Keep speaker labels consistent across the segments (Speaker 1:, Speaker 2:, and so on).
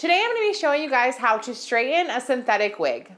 Speaker 1: Today I'm going to be showing you guys how to straighten a synthetic wig.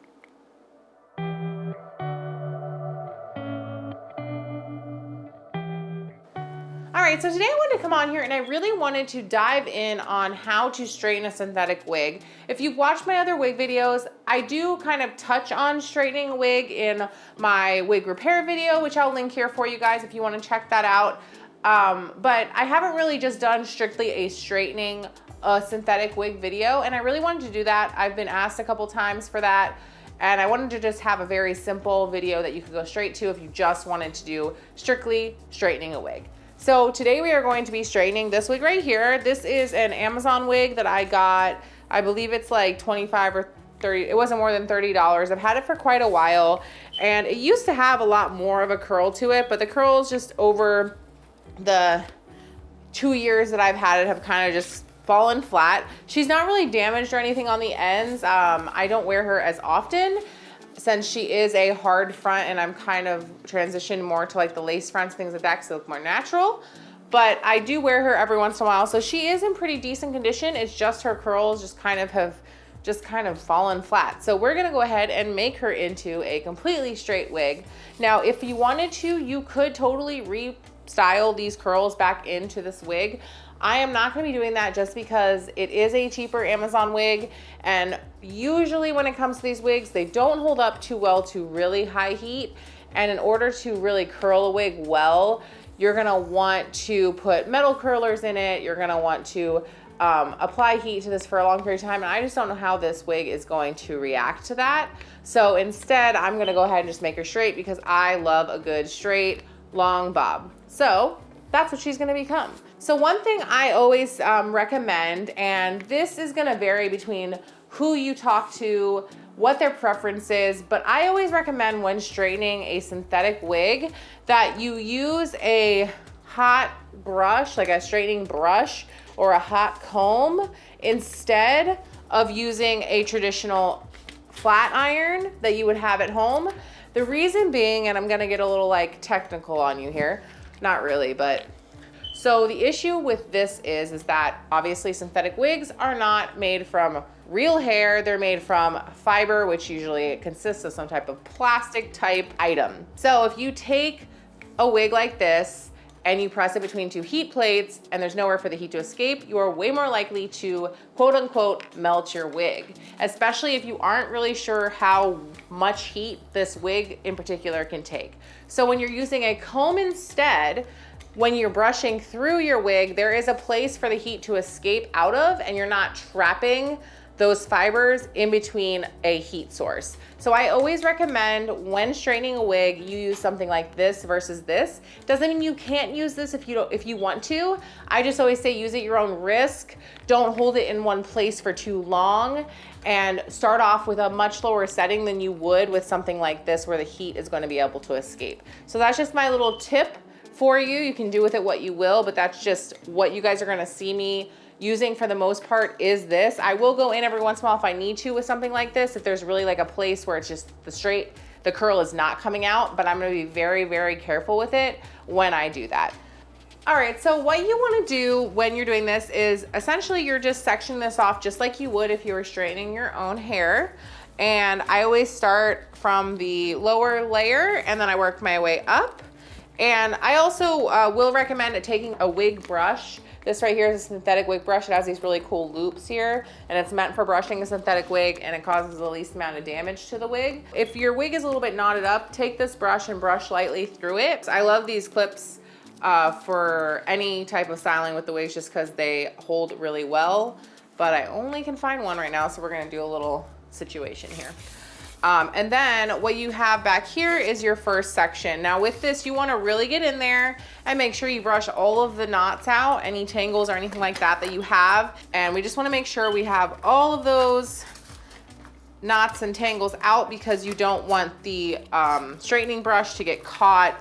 Speaker 1: Alright, so today I wanted to come on here and I really wanted to dive in on how to straighten a synthetic wig. If you've watched my other wig videos, I do kind of touch on straightening a wig in my wig repair video, which I'll link here for you guys if you want to check that out. But I haven't really just done strictly a straightening a synthetic wig video, and I really wanted to do that. I've been asked a couple times for that, and I wanted to just have a very simple video that you could go straight to if you just wanted to do strictly straightening a wig. So today we are going to be straightening this wig right here. This is an Amazon wig that I got. I believe it's like 25 or 30, it wasn't more than $30. I've had it for quite a while, and it used to have a lot more of a curl to it, but the curls just over the 2 years that I've had it have kind of just fallen flat. She's not really damaged or anything on the ends. I don't wear her as often since she is a hard front, and I'm kind of transitioned more to like the lace fronts, things like that, because they look more natural. But I do wear her every once in a while, so she is in pretty decent condition. It's just her curls just kind of fallen flat. So we're gonna go ahead and make her into a completely straight wig. Now, if you wanted to, you could totally restyle these curls back into this wig. I am not going to be doing that just because it is a cheaper Amazon wig, and usually when it comes to these wigs, they don't hold up too well to really high heat. And in order to really curl a wig well, you're going to want to put metal curlers in it. You're going to want to apply heat to this for a long period of time, and I just don't know how this wig is going to react to that. So instead, I'm going to go ahead and just make her straight because I love a good straight long bob. So that's what she's going to become. So one thing I always recommend, and this is going to vary between who you talk to, what their preference is, but I always recommend when straightening a synthetic wig that you use a hot brush, like a straightening brush or a hot comb, instead of using a traditional flat iron that you would have at home. The reason being, and I'm going to get a little like technical on you here, not really, but so the issue with this is that obviously synthetic wigs are not made from real hair. They're made from fiber, which usually consists of some type of plastic type item. So if you take a wig like this and you press it between two heat plates and there's nowhere for the heat to escape, you are way more likely to quote unquote melt your wig, especially if you aren't really sure how much heat this wig in particular can take. So when you're using a comb instead, when you're brushing through your wig, there is a place for the heat to escape out of, and you're not trapping those fibers in between a heat source. So I always recommend when straightening a wig, you use something like this versus this. Doesn't mean you can't use this if you want to. I just always say use at your own risk. Don't hold it in one place for too long, and start off with a much lower setting than you would with something like this where the heat is going to be able to escape. So that's just my little tip for you. You can do with it what you will, but that's just what you guys are going to see me using for the most part is this. I will go in every once in a while if I need to with something like this, if there's really like a place where it's just the curl is not coming out, but I'm going to be very, very careful with it when I do that. All right, so what you want to do when you're doing this is essentially you're just sectioning this off just like you would if you were straightening your own hair. And I always start from the lower layer and then I work my way up. And I also will recommend taking a wig brush. This right here is a synthetic wig brush. It has these really cool loops here, and it's meant for brushing a synthetic wig, and it causes the least amount of damage to the wig. If your wig is a little bit knotted up, take this brush and brush lightly through it. I love these clips for any type of styling with the wigs just because they hold really well, but I only can find one right now, so we're gonna do a little situation here. And then what you have back here is your first section. Now with this, you want to really get in there and make sure you brush all of the knots out, any tangles or anything like that you have. And we just want to make sure we have all of those knots and tangles out because you don't want the straightening brush to get caught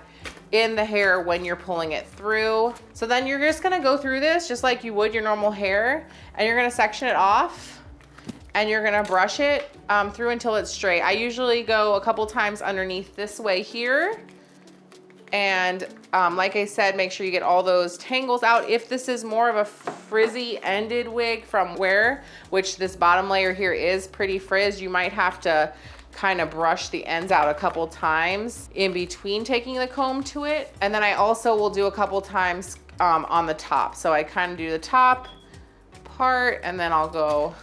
Speaker 1: in the hair when you're pulling it through. So then you're just going to go through this just like you would your normal hair, and you're going to section it off. And you're gonna brush it through until it's straight. I usually go a couple times underneath this way here And like I said, make sure you get all those tangles out. If this is more of a frizzy ended wig from which this bottom layer here is pretty frizzed, you might have to kind of brush the ends out a couple times in between taking the comb to it. And then I also will do a couple times on the top. So I kind of do the top part and then I'll go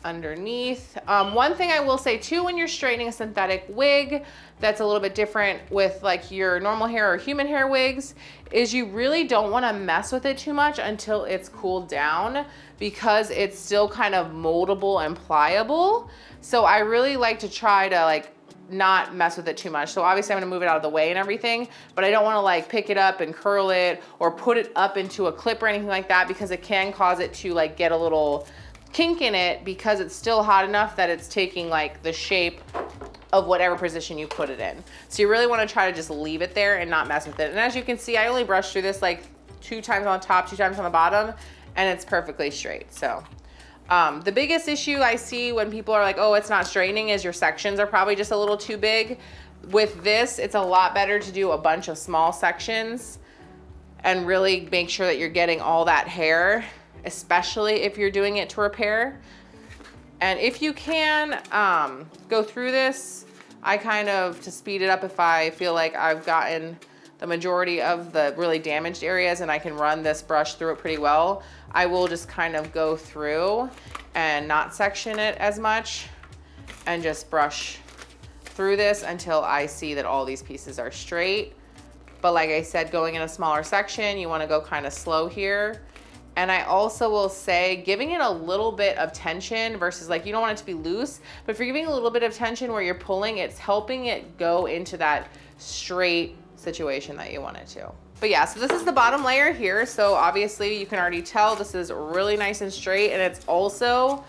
Speaker 1: underneath. One thing I will say too, when you're straightening a synthetic wig that's a little bit different with like your normal hair or human hair wigs, is you really don't want to mess with it too much until it's cooled down, because it's still kind of moldable and pliable. So I really like to try to like not mess with it too much. So obviously I'm gonna move it out of the way and everything, but I don't wanna like pick it up and curl it or put it up into a clip or anything like that, because it can cause it to like get a little kink in it, because it's still hot enough that it's taking like the shape of whatever position you put it in. So you really wanna try to just leave it there and not mess with it. And as you can see, I only brushed through this like 2 times on top, 2 times on the bottom, and it's perfectly straight. So the biggest issue I see when people are like, oh, it's not straightening, is your sections are probably just a little too big. With this, it's a lot better to do a bunch of small sections and really make sure that you're getting all that hair, especially if you're doing it to repair. And if you can go through this, I kind of, to speed it up, if I feel like I've gotten the majority of the really damaged areas and I can run this brush through it pretty well, I will just kind of go through and not section it as much and just brush through this until I see that all these pieces are straight. But like I said, going in a smaller section, you want to go kind of slow here. And I also will say, giving it a little bit of tension versus like, you don't want it to be loose, but if you're giving a little bit of tension where you're pulling, it's helping it go into that straight situation that you want it to. But yeah, so this is the bottom layer here. So obviously you can already tell this is really nice and straight, and it's also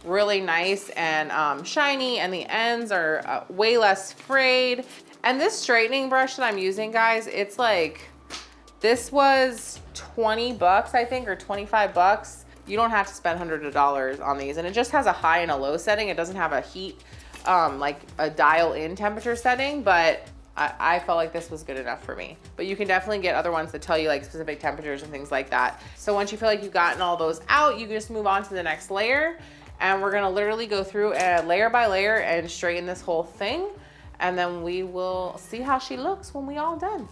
Speaker 1: really nice and shiny, and the ends are way less frayed. And this straightening brush that I'm using, guys, it's like, this was 20 bucks, I think, or 25 bucks. You don't have to spend hundreds of dollars on these. And it just has a high and a low setting. It doesn't have a heat, like a dial in temperature setting, but I felt like this was good enough for me. But you can definitely get other ones that tell you like specific temperatures and things like that. So once you feel like you've gotten all those out, you can just move on to the next layer. And we're gonna literally go through layer by layer and straighten this whole thing. And then we will see how she looks when we all done.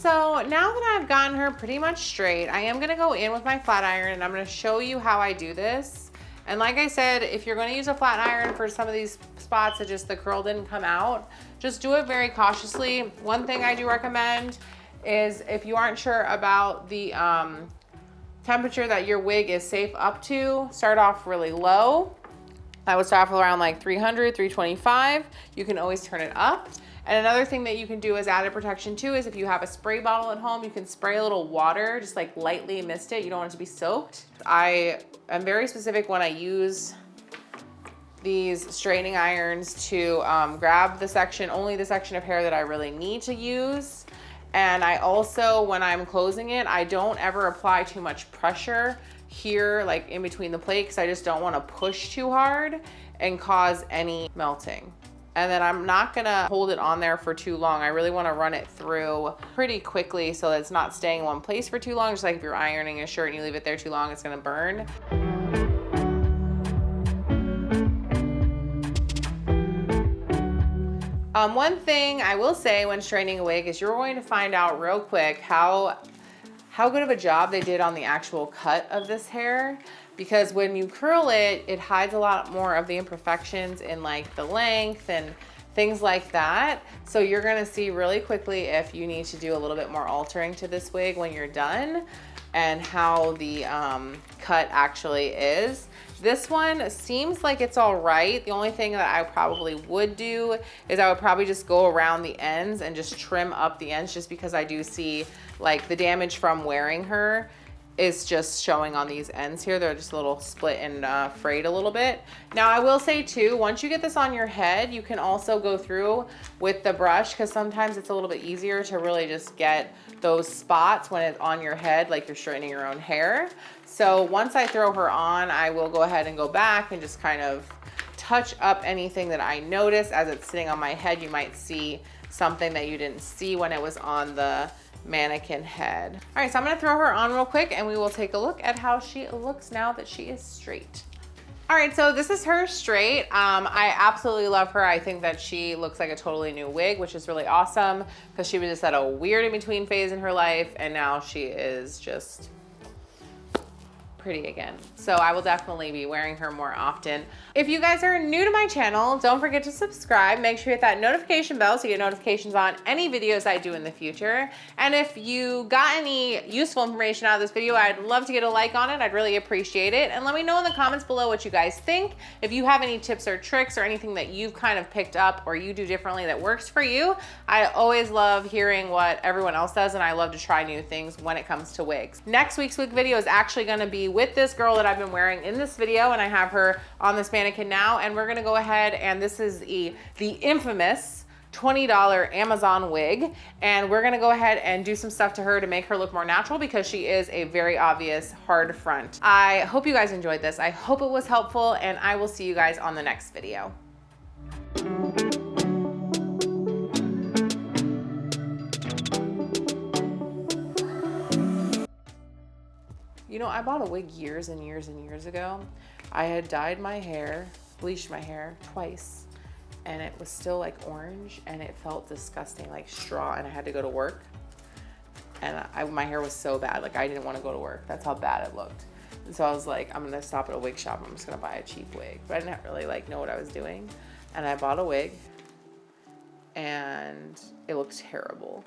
Speaker 1: So now that I've gotten her pretty much straight, I am gonna go in with my flat iron and I'm gonna show you how I do this. And like I said, if you're gonna use a flat iron for some of these spots that just the curl didn't come out, just do it very cautiously. One thing I do recommend is, if you aren't sure about the temperature that your wig is safe up to, start off really low. I would start off around like 300, 325. You can always turn it up. And another thing that you can do as added protection too is, if you have a spray bottle at home, you can spray a little water, just like lightly mist it. You don't want it to be soaked. I am very specific when I use these straightening irons to grab the section, only the section of hair that I really need to use. And I also, when I'm closing it, I don't ever apply too much pressure here, like in between the plate, because I just don't want to push too hard and cause any melting. And then I'm not gonna hold it on there for too long. I really wanna run it through pretty quickly so that it's not staying in one place for too long. Just like if you're ironing a shirt and you leave it there too long, it's gonna burn. One thing I will say when straightening a wig is, you're going to find out real quick how good of a job they did on the actual cut of this hair. Because when you curl it, it hides a lot more of the imperfections in like the length and things like that. So you're gonna see really quickly if you need to do a little bit more altering to this wig when you're done, and how the cut actually is. This one seems like it's all right. The only thing that I probably would do is I would probably just go around the ends and just trim up the ends, just because I do see like the damage from wearing her is just showing on these ends here. They're just a little split and frayed a little bit. Now I will say too, once you get this on your head, you can also go through with the brush, because sometimes it's a little bit easier to really just get those spots when it's on your head, like you're straightening your own hair. So once I throw her on, I will go ahead and go back and just kind of touch up anything that I notice as it's sitting on my head. You might see something that you didn't see when it was on the mannequin head. All right, so I'm gonna throw her on real quick and we will take a look at how she looks now that she is straight. All right, so this is her straight. I absolutely love her. I think that she looks like a totally new wig, which is really awesome, because she was just at a weird in-between phase in her life, and now she is just pretty again. So I will definitely be wearing her more often. If you guys are new to my channel, don't forget to subscribe. Make sure you hit that notification bell so you get notifications on any videos I do in the future. And if you got any useful information out of this video, I'd love to get a like on it. I'd really appreciate it. And let me know in the comments below what you guys think. If you have any tips or tricks or anything that you've kind of picked up or you do differently that works for you. I always love hearing what everyone else does, and I love to try new things when it comes to wigs. Next week's wig video is actually gonna be with this girl that I've been wearing in this video, and I have her on this mannequin now, and we're gonna go ahead, and this is the infamous $20 Amazon wig, and we're gonna go ahead and do some stuff to her to make her look more natural, because she is a very obvious hard front. I hope you guys enjoyed this. I hope it was helpful, and I will see you guys on the next video. You know, I bought a wig years and years and years ago. I had dyed my hair, bleached my hair twice, and it was still like orange, and it felt disgusting, like straw, and I had to go to work. And my hair was so bad, like I didn't want to go to work. That's how bad it looked. And so I was like, I'm gonna stop at a wig shop. I'm just gonna buy a cheap wig. But I didn't really like know what I was doing. And I bought a wig, and it looked terrible.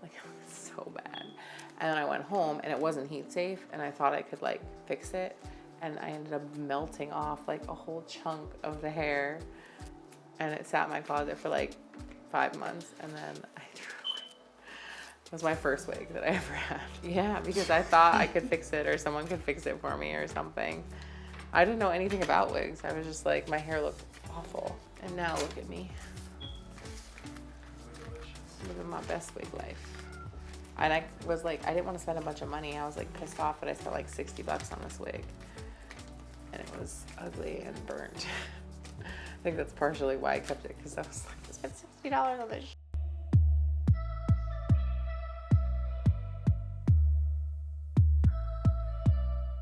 Speaker 1: Like it was so bad. And then I went home and it wasn't heat safe, and I thought I could like fix it, and I ended up melting off like a whole chunk of the hair, and it sat in my closet for like 5 months, and then I threw it away. It was my first wig that I ever had. Yeah, because I thought I could fix it or someone could fix it for me or something. I didn't know anything about wigs. I was just like, my hair looked awful. And now look at me. Living my best wig life. And I was like, I didn't want to spend a bunch of money. I was like pissed off that I spent like 60 bucks on this wig. And it was ugly and burnt. I think that's partially why I kept it, because I was like, I spent $60 on this